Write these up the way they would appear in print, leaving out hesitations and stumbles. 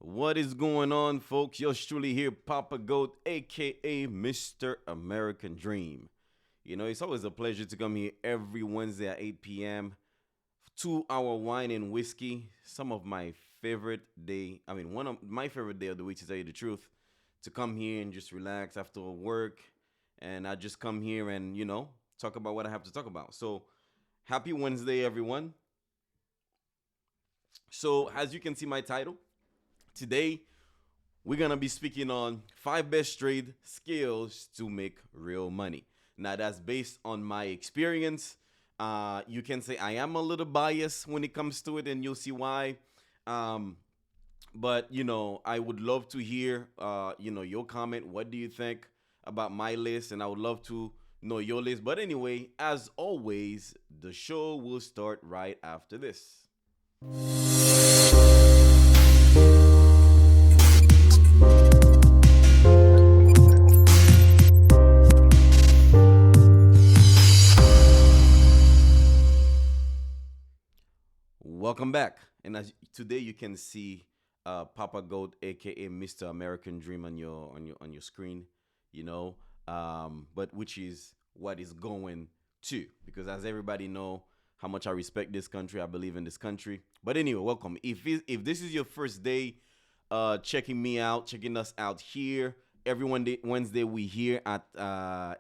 What is going on, folks? Yours truly here, Papa Goat, aka Mr. American Dream. It's always a pleasure to come here every Wednesday at 8 p.m. 2 hour wine and whiskey. Some of my favorite day, one of my favorite day of the week, to tell you the truth, to come here and just relax after work. And I just come here and, talk about what I have to talk about. So, happy Wednesday, everyone. So, as you can see, my title today, we're gonna be speaking on 5 best trade skills to make real money. Now, that's based on my experience. You can say I am a little biased when it comes to it, and you'll see why. Um, but I would love to hear, your comment. What do you think about my list? And I would love to know your list. But anyway, as always, the show will start right after this. Welcome back. And as today you can see Papa Goat, aka Mr. American Dream, on your screen, but which is what is going to, because as everybody know how much I respect this country, I believe in this country. But anyway, welcome. If this is your first day checking us out here every Wednesday, we here at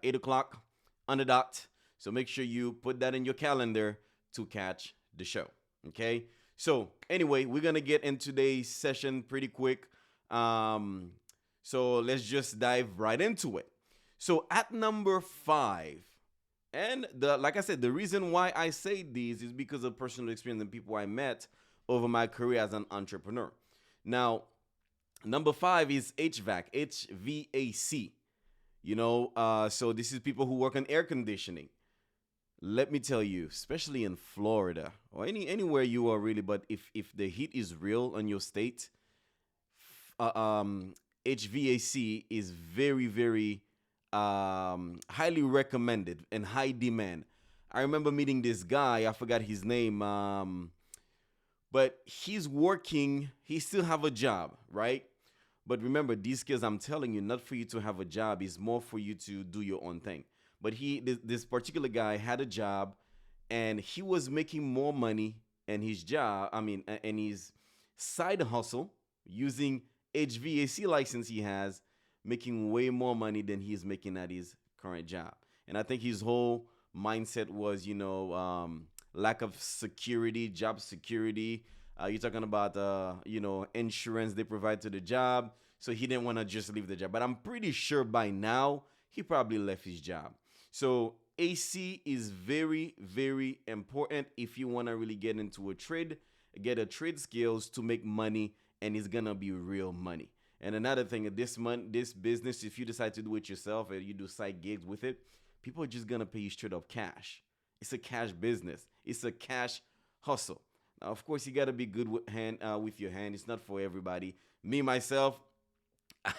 8 o'clock on the dot. So make sure you put that in your calendar to catch the show. Okay. So anyway, we're gonna get in today's session pretty quick. So let's just dive right into it. So at number 5, and like I said, the reason why I say these is because of personal experience and people I met over my career as an entrepreneur. Now, number 5 is HVAC, HVAC. So this is people who work on air conditioning. Let me tell you, especially in Florida or anywhere you are really, but if the heat is real in your state, HVAC is very, very highly recommended and high demand. I remember meeting this guy, I forgot his name, but he's working, he still have a job, right? But remember, these skills I'm telling you, not for you to have a job, is more for you to do your own thing. But this particular guy had a job, and he was making more money in his job. And his side hustle using HVAC license he has, making way more money than he's making at his current job. And I think his whole mindset was, lack of security, job security. You're talking about, insurance they provide to the job. So he didn't want to just leave the job. But I'm pretty sure by now he probably left his job. So AC is very, very important if you want to really get into a trade, get a trade skills to make money, and it's gonna be real money. And another thing, this business, if you decide to do it yourself and you do side gigs with it, people are just gonna pay you straight up cash. It's a cash business. It's a cash hustle. Now, of course, you gotta be good with your hand. It's not for everybody. Me myself,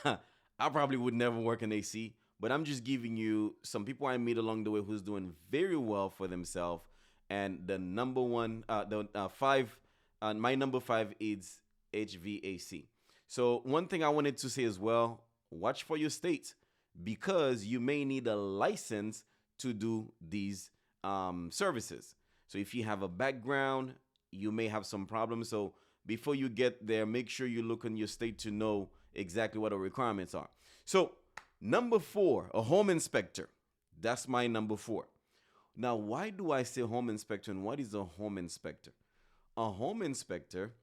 I probably would never work in AC. But I'm just giving you some people I meet along the way who's doing very well for themselves. And the number one, my number 5 is HVAC. So one thing I wanted to say as well, watch for your state, because you may need a license to do these services. So if you have a background, you may have some problems. So before you get there, make sure you look in your state to know exactly what the requirements are. So number 4, a home inspector. That's my number 4. Now, why do I say home inspector, and what is a home inspector? A home inspector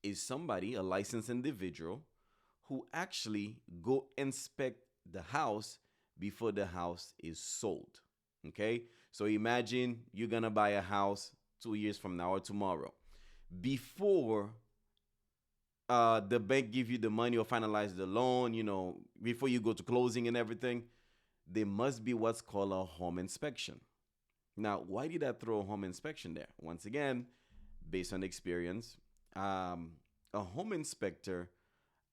is somebody, a licensed individual, who actually go inspect the house before the house is sold. Okay? So imagine you're going to buy a house 2 years from now or tomorrow. Before the bank give you the money or finalize the loan, before you go to closing and everything, there must be what's called a home inspection. Now, why did I throw a home inspection there? Once again, based on experience, a home inspector,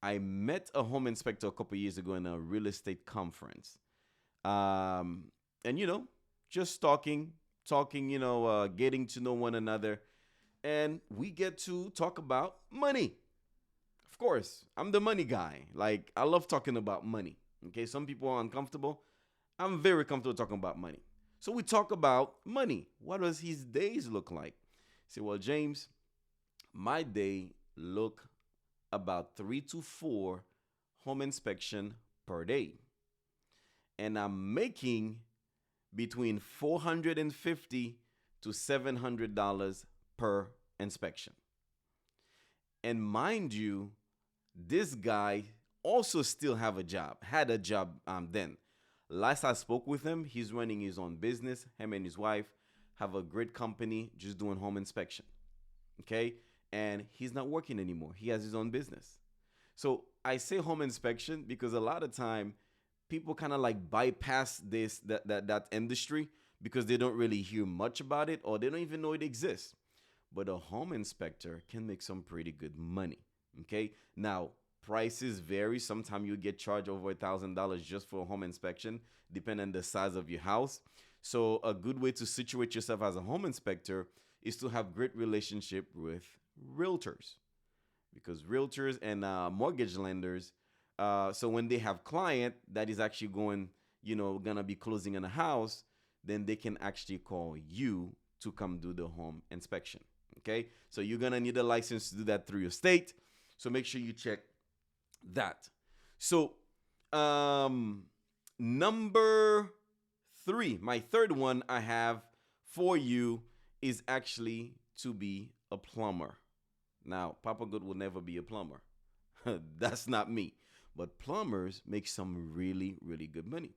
I met a home inspector a couple years ago in a real estate conference. And, just talking, getting to know one another. And we get to talk about money. Of course, I'm the money guy. Like, I love talking about money. Okay, some people are uncomfortable. I'm very comfortable talking about money. So we talk about money. What does his days look like? Say, well, James, my day look about 3 to 4 home inspection per day. And I'm making between $450 to $700 per inspection. And mind you, this guy also still have a job, had a job then. Last I spoke with him, he's running his own business. Him and his wife have a great company just doing home inspection. Okay? And he's not working anymore. He has his own business. So I say home inspection because a lot of time people kind of like bypass that industry because they don't really hear much about it or they don't even know it exists. But a home inspector can make some pretty good money. Okay. Now, prices vary. Sometimes you get charged over $1,000 just for a home inspection, depending on the size of your house. So a good way to situate yourself as a home inspector is to have great relationship with realtors, because realtors and mortgage lenders, so when they have client that is actually going, gonna be closing on a house, then they can actually call you to come do the home inspection. Okay, so you're gonna need a license to do that through your state. So make sure you check that. So number 3, my third one I have for you is actually to be a plumber. Now, Papa Good will never be a plumber. That's not me. But plumbers make some really, really good money.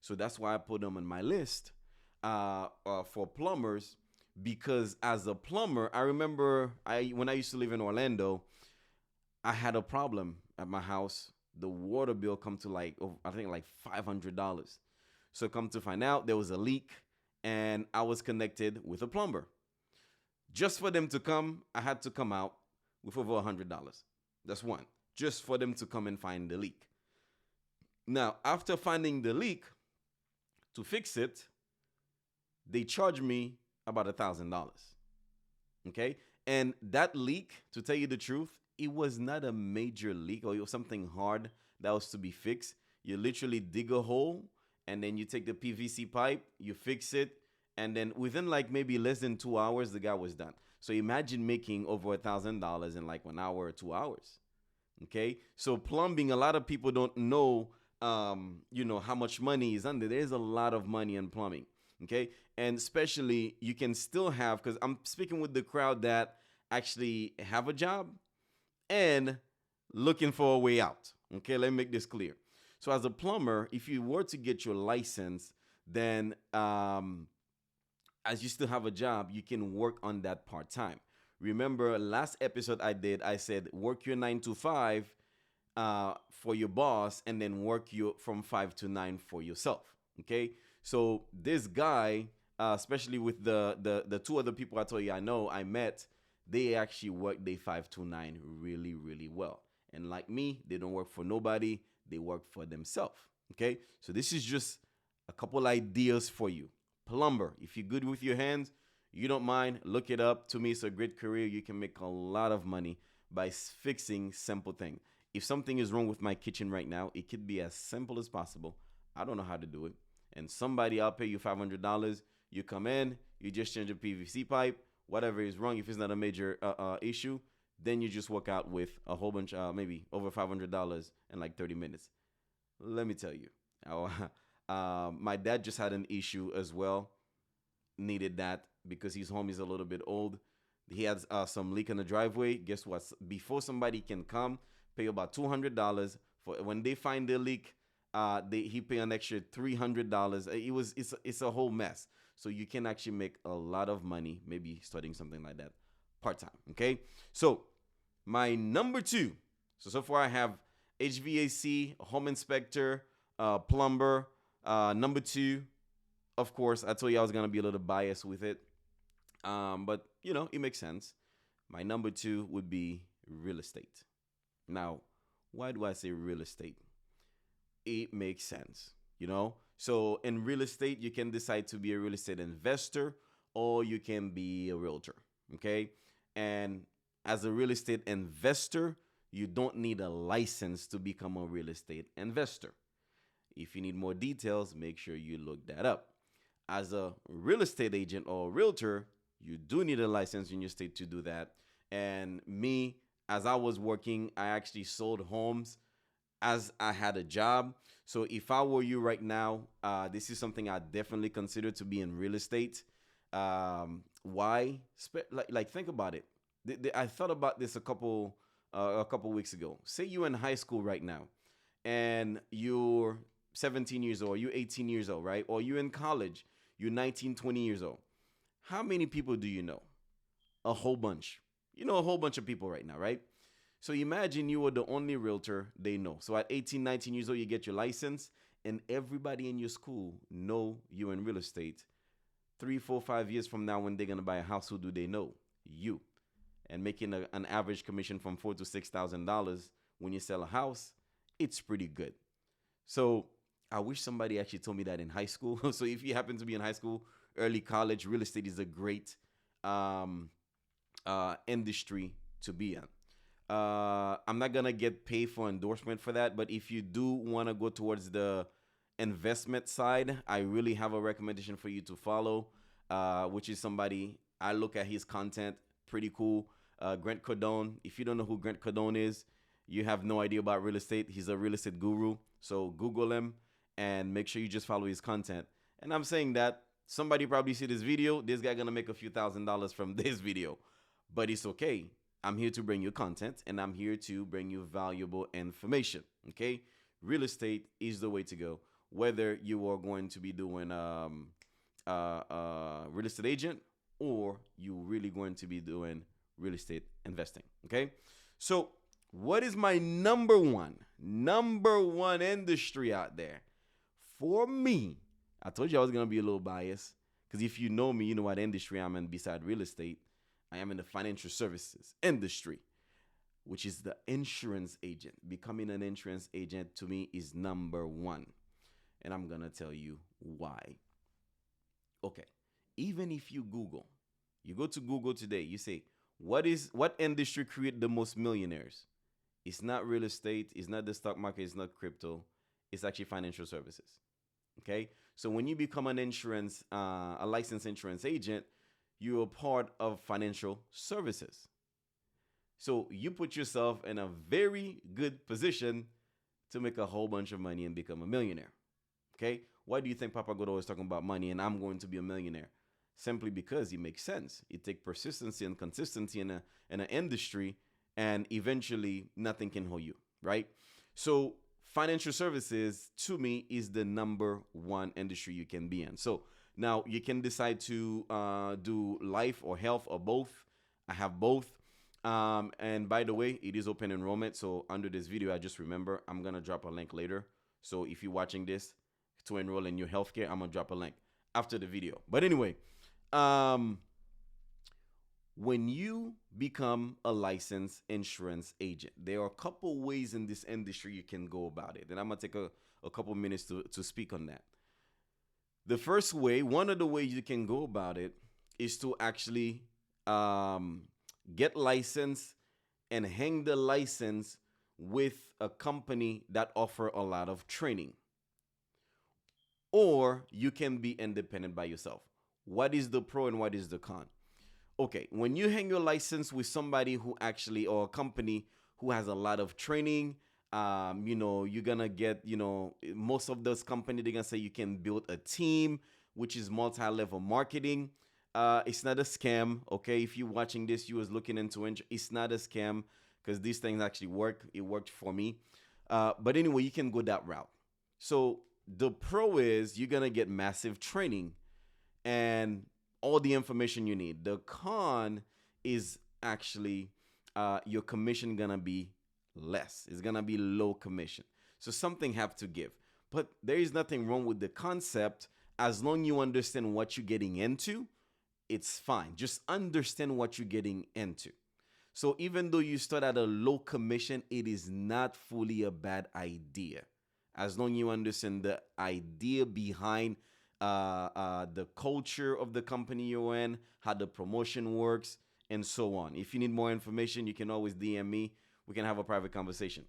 So that's why I put them on my list for plumbers, because as a plumber, I remember when I used to live in Orlando, I had a problem at my house. The water bill come to I think like $500. So come to find out there was a leak and I was connected with a plumber. Just for them to come, I had to come out with over $100. That's one. Just for them to come and find the leak. Now, after finding the leak, to fix it, they charged me about $1,000. Okay? And that leak, to tell you the truth, it was not a major leak or it was something hard that was to be fixed. You literally dig a hole and then you take the PVC pipe, you fix it, and then within like maybe less than 2 hours, the guy was done. So imagine making over $1,000 in like 1 hour or 2 hours. Okay, so plumbing, a lot of people don't know, how much money is under. There's a lot of money in plumbing. Okay, and especially you can still have, because I'm speaking with the crowd that actually have a job and looking for a way out. Okay, let me make this clear. So as a plumber, if you were to get your license, then as you still have a job, you can work on that part-time. Remember last episode I said work your 9 to 5 for your boss and then work you from 5 to 9 for yourself. Okay, so this guy, especially with the 2 other people I told you I met, they actually work day 5 to 9 really, really well. And like me, they don't work for nobody, they work for themselves. Okay, so this is just a couple ideas for you. Plumber, if you're good with your hands, you don't mind, look it up. To me, it's a great career. You can make a lot of money by fixing simple things. If something is wrong with my kitchen right now, it could be as simple as possible. I don't know how to do it. And I'll pay you $500. You come in, you just change a PVC pipe, whatever is wrong. If it's not a major issue, then you just work out with a whole bunch, maybe over $500 in like 30 minutes. Let me tell you, my dad just had an issue as well. Needed that because his home is a little bit old. He had some leak in the driveway. Guess what? Before somebody can come, pay about $200 for when they find the leak. He pay an extra $300. It's a whole mess. So you can actually make a lot of money, maybe starting something like that part-time. Okay. So my number 2. So far I have HVAC, home inspector, plumber. Number 2, of course, I told you I was going to be a little biased with it. But, it makes sense. My number 2 would be real estate. Now, why do I say real estate? It makes sense, So in real estate, you can decide to be a real estate investor or you can be a realtor, okay? And as a real estate investor, you don't need a license to become a real estate investor. If you need more details, make sure you look that up. As a real estate agent or realtor, you do need a license in your state to do that. And me, as I was working, I actually sold homes as I had a job. So if I were you right now, this is something I definitely consider to be in real estate. Why? Like think about it. I thought about this a couple weeks ago. Say you're in high school right now, and you're 17 years old, you're 18 years old, right? Or you're in college, you're 19, 20 years old. How many people do you know? A whole bunch. You know a whole bunch of people right now, right? So imagine you were the only realtor they know. So at 18, 19 years old, you get your license, and everybody in your school know you're in real estate. 3, 4, 5 years from now, when they're gonna buy a house, who do they know? You. And making an average commission from $4,000 to $6,000 when you sell a house, it's pretty good. So I wish somebody actually told me that in high school. So if you happen to be in high school, early college, real estate is a great industry to be in. I'm not gonna get paid for endorsement for that, but if you do want to go towards the investment side, I really have a recommendation for you to follow, which is somebody I look at his content, pretty cool. Grant Cardone. If you don't know who Grant Cardone is, you have no idea about real estate. He's a real estate guru. So Google him and make sure you just follow his content. And I'm saying that somebody probably see this video. This guy gonna make a few $1,000s from this video, but it's okay. I'm here to bring you content, and I'm here to bring you valuable information. Okay, real estate is the way to go. Whether you are going to be doing real estate agent, or you really going to be doing real estate investing. Okay, so what is my number one industry out there for me? I told you I was gonna be a little biased, because if you know me, you know what industry I'm in beside real estate. I am in the financial services industry, which is the insurance agent. Becoming an insurance agent to me is number one. And I'm going to tell you why. Okay. Even if you go to Google today, you say, what industry create the most millionaires? It's not real estate. It's not the stock market. It's not crypto. It's actually financial services. Okay. So when you become a licensed insurance agent, you're a part of financial services. So you put yourself in a very good position to make a whole bunch of money and become a millionaire. Okay? Why do you think Papa Godo is talking about money and I'm going to be a millionaire? Simply because it makes sense. It takes persistency and consistency in an industry, and eventually nothing can hold you, right? So financial services to me is the number one industry you can be in. So now you can decide to do life or health or both. I have both. And by the way, it is open enrollment. So under this video, I just remember I'm going to drop a link later. So if you're watching this to enroll in your healthcare, I'm going to drop a link after the video. But anyway, when you become a licensed insurance agent, there are a couple ways in this industry you can go about it. And I'm going to take a couple minutes to speak on that. The first way, one of the ways you can go about it, is to actually get licensed and hang the license with a company that offer a lot of training. Or you can be independent by yourself. What is the pro and what is the con? Okay, when you hang your license with somebody who actually, or a company who has a lot of training, you're gonna get, most of those companies, they're gonna say you can build a team, which is multi-level marketing. It's not a scam. Okay, if you're watching this, you was looking into it, it's not a scam, because these things actually work. It worked for me. But anyway, you can go that route. So the pro is you're gonna get massive training and all the information you need. The con is actually your commission gonna be less. It's gonna be low commission. So something have to give. But there is nothing wrong with the concept as long you understand what you're getting into. It's fine. Just understand what you're getting into. So even though you start at a low commission, it is not fully a bad idea. As long you understand the idea behind the culture of the company you're in, how the promotion works, and so on. If you need more information, you can always DM me. We can have a private conversation.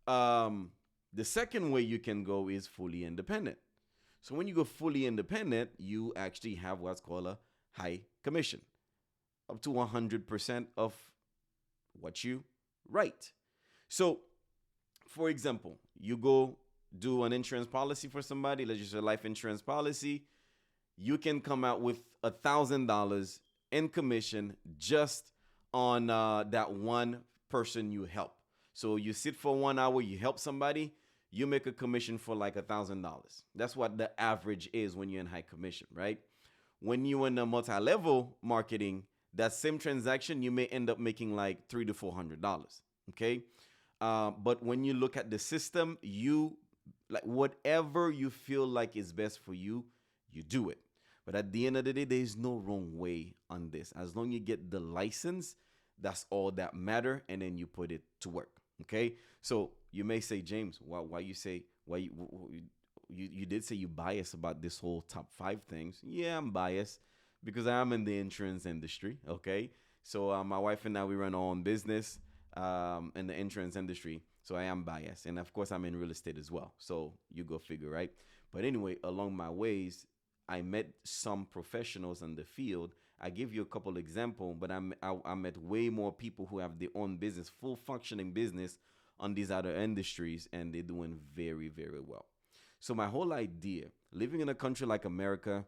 Um, the second way you can go is fully independent. So when you go fully independent, you actually have what's called a high commission, up to 100% of what you write. So, for example, you go do an insurance policy for somebody, let's just say a life insurance policy, you can come out with $1,000 in commission just on that one person you help. So you sit for 1 hour, you help somebody, you make a commission for like $1,000. That's what the average is when you're in high commission, right? When you're in a multi-level marketing, that same transaction you may end up making like $300 to $400. Okay, but when you look at the system, you like whatever you feel like is best for you, you do it. But at the end of the day, there is no wrong way on this. As long as you get the license, that's all that matter, and then you put it to work. Okay, so you may say, James, why you say why you did say you biased about this whole top 5 things? Yeah, I'm biased because I am in the insurance industry. Okay, so my wife and I, we run our own business in the insurance industry. So I am biased, and of course I'm in real estate as well. So you go figure, right? But anyway, along my ways, I met some professionals in the field. I give you a couple examples, but I met way more people who have their own business, full functioning business on these other industries, and they're doing very, very well. So my whole idea, living in a country like America,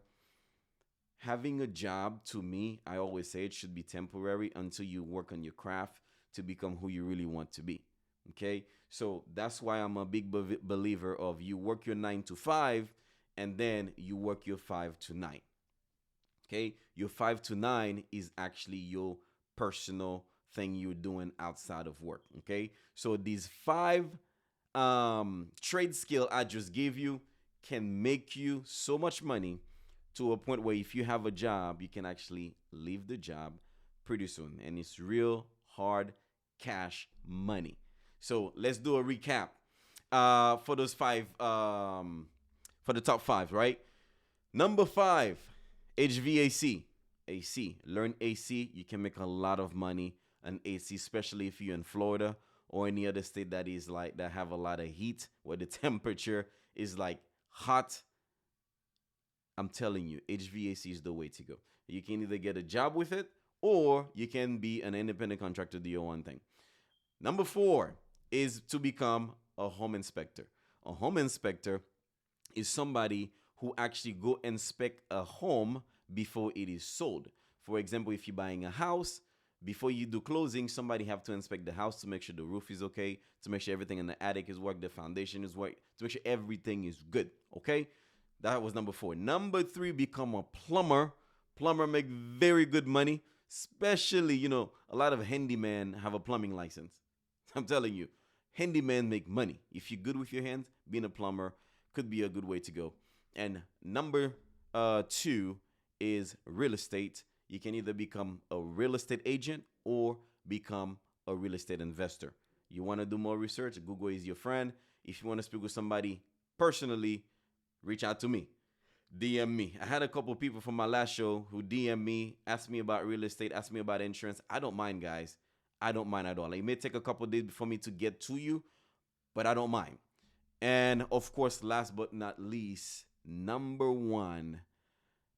having a job, to me, I always say it should be temporary until you work on your craft to become who you really want to be. Okay, so that's why I'm a big believer of you work your 9 to 5 and then you work your 5 to 9. Okay, your 5 to 9 is actually your personal thing you're doing outside of work. Okay, so these 5 trade skill I just gave you can make you so much money to a point where if you have a job, you can actually leave the job pretty soon, and it's real hard cash money. So let's do a recap for those 5, for the top 5, right? Number 5, HVAC, AC. Learn AC. You can make a lot of money on AC, especially if you're in Florida or any other state that is like that have a lot of heat where the temperature is like hot. I'm telling you, HVAC is the way to go. You can either get a job with it or you can be an independent contractor, do your own thing. Number 4 is to become a home inspector. A home inspector is somebody who actually go inspect a home before it is sold. For example, if you're buying a house, before you do closing, somebody have to inspect the house to make sure the roof is okay, to make sure everything in the attic is work, the foundation is work, to make sure everything is good. Okay, that was number 4. Number 3, become a plumber. Plumber make very good money, especially a lot of handyman have a plumbing license. I'm telling you, handyman make money. If you're good with your hands, being a plumber could be a good way to go. And number 2 is real estate. You can either become a real estate agent or become a real estate investor. You want to do more research? Google is your friend. If you want to speak with somebody personally, reach out to me. DM me. I had a couple people from my last show who DM me, asked me about real estate, asked me about insurance. I don't mind, guys. I don't mind at all. Like, it may take a couple days for me to get to you, but I don't mind. And of course, last but not least, number 1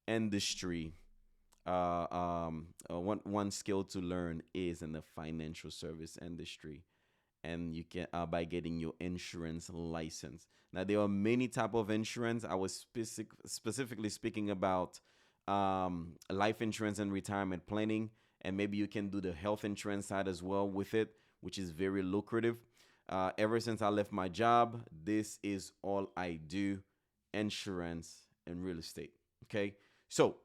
industry, one skill to learn is in the financial service industry, and you can by getting your insurance license. Now, there are many type of insurance. I was specifically speaking about life insurance and retirement planning, and maybe you can do the health insurance side as well with it, which is very lucrative. Ever since I left my job, this is all I do: insurance and real estate. Okay, so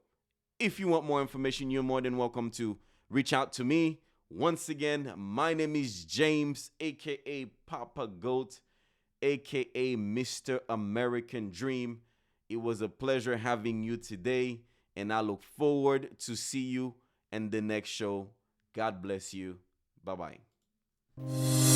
if you want more information, you're more than welcome to reach out to me. Once again, my name is James, aka Papa Goat, aka Mr. American Dream. It was a pleasure having you today, and I look forward to see you in the next show. God bless you. Bye-bye.